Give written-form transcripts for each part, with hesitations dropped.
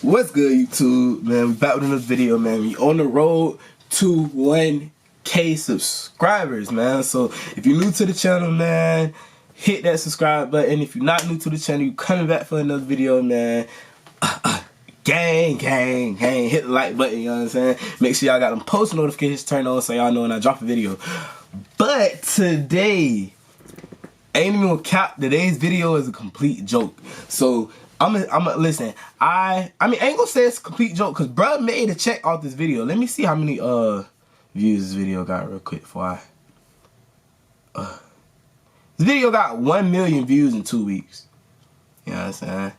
What's good, YouTube, man? We back with another video, man. We on the road to 1K subscribers, man. So if you're new to the channel, man, hit that subscribe button. If you're not new to the channel, you coming back for another video, man. Gang, hit the like button, you know what I'm saying? Make sure y'all got them post notifications turned on so y'all know when I drop a video. But today, ain't even gonna cap, today's video is a complete joke. So I'm listen, I mean I ain't gonna say it's a complete joke because bruh made a check off this video. Let me see how many views this video got real quick before this video got 1 million views in 2 weeks. You know what I'm saying?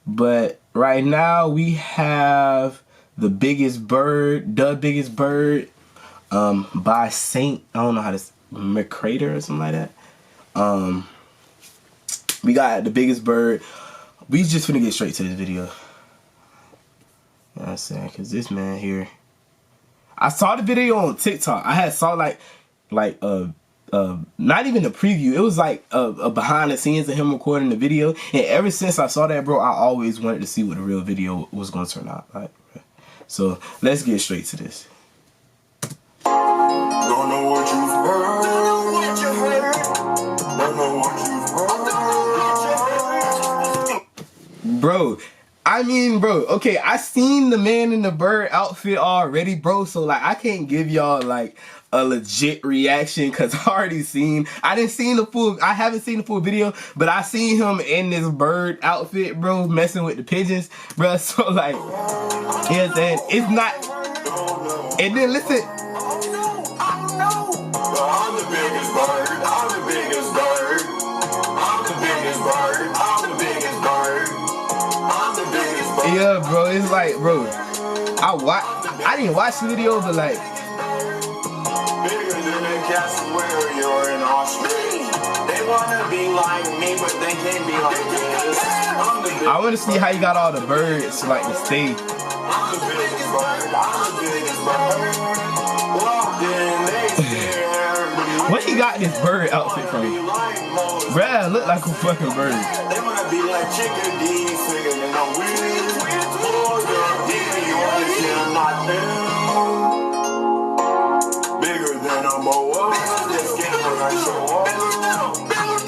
But right now we have The Biggest Bird by Saint, I don't know how to, McCrader or something like that. We got The Biggest Bird. We just finna get straight to this video. You know what I'm saying? Cause this man here, I saw the video on TikTok. I had saw like not even a preview. It was like a behind the scenes of him recording the video. And ever since I saw that, bro, I always wanted to see what the real video was gonna turn out like. So let's get straight to this. Don't know what you've heard. Don't know what you've heard. Bro, I mean, bro, okay, I seen the man in the bird outfit already, bro, so like I can't give y'all like a legit reaction because I haven't seen the full video, but I seen him in this bird outfit, bro, messing with the pigeons, bro. So like, you know what I'm saying? It's not, and then listen, I'm the biggest bird. I'm the biggest bird. I'm the biggest bird. I'm the biggest bird. I'm the biggest bird. Yeah, bro, it's like, bro, I didn't watch the video, but like, Bigger than a castle where you're in Australia. They wanna be like me, but they can't be like this. I'm the biggest. I want to see how you got all the birds like to stay. I'm the biggest bird. I'm the biggest bird. Walked in, they scared. What he got this bird outfit from? Bruh, look like a fucking bird. They wanna be like Chicken D, singing in a weird. Oh, yeah, you're not them. Bigger than a moa. Just get when I show up.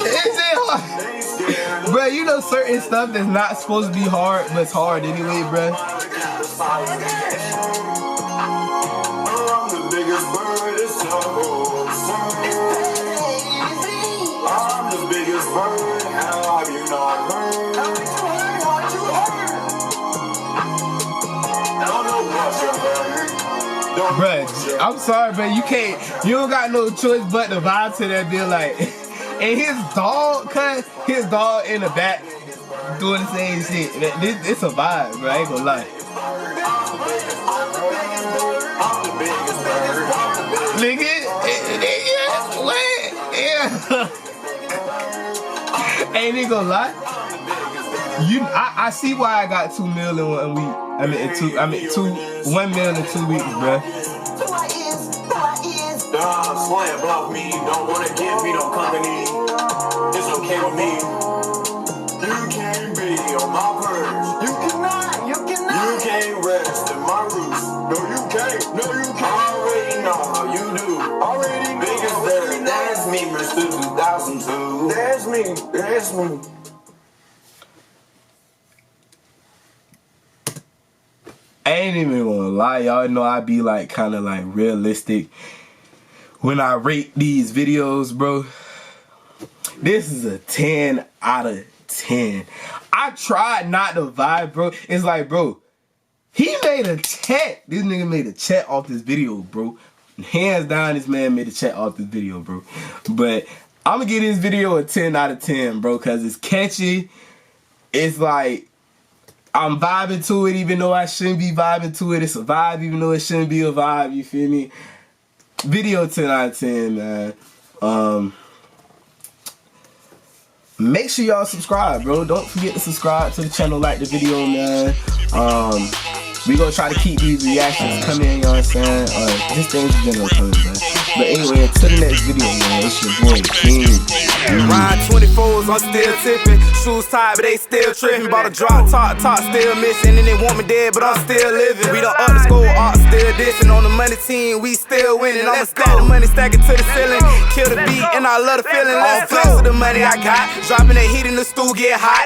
Is it hard? Bruh, you know certain stuff that's not supposed to be hard, but it's hard anyway, bruh. I'm the biggest bird, it's so I'm the biggest bird, how have you not heard? Don't know what you heard. Bruh, I'm sorry, bruh, you don't got no choice but to vibe to that bill, like, and his dog in the back doing the same shit. It's a vibe, bro, I ain't gonna lie. Nigga, what? Yeah. Ain't he gonna lie? I see why I got 2 million in 1 week. 1 million in 2 weeks, bruh. Slam block me, don't wanna give me no company. It's okay with me. You can't be on my purse. You cannot. You can't rest in my roof. No, you can't. I already know how you do. Already biggest bird, that's me, Mr. 2002. That's me. I ain't even gonna lie, y'all know I be like kind of like realistic when I rate these videos, bro. This is a 10 out of 10. I tried not to vibe, bro. It's like, bro, he made a check. This nigga made a check off this video, bro. Hands down, this man made a check off this video, bro. But I'm gonna give this video a 10 out of 10, bro, because it's catchy. It's like, I'm vibing to it even though I shouldn't be vibing to it. It's a vibe even though it shouldn't be a vibe, you feel me? Video 10 out of 10, man. Make sure y'all subscribe, bro. Don't forget to subscribe to the channel, like the video, man. We gonna try to keep these reactions coming, you know what I'm saying? Just things in general coming, man. But anyway, until the next video, man, it's your boy King. Ride 24s, I'm still tipping. Shoes tied, but they still tripping. Bought a drop top still missing. And they want me dead, but I'm still living. We done up the school, art still dissing. On the money team, we still winning. I'ma stack the money, stack it to the ceiling. Kill the beat, and I love the feeling. Let's flex with the money I got. Dropping that heat in the stool, get hot.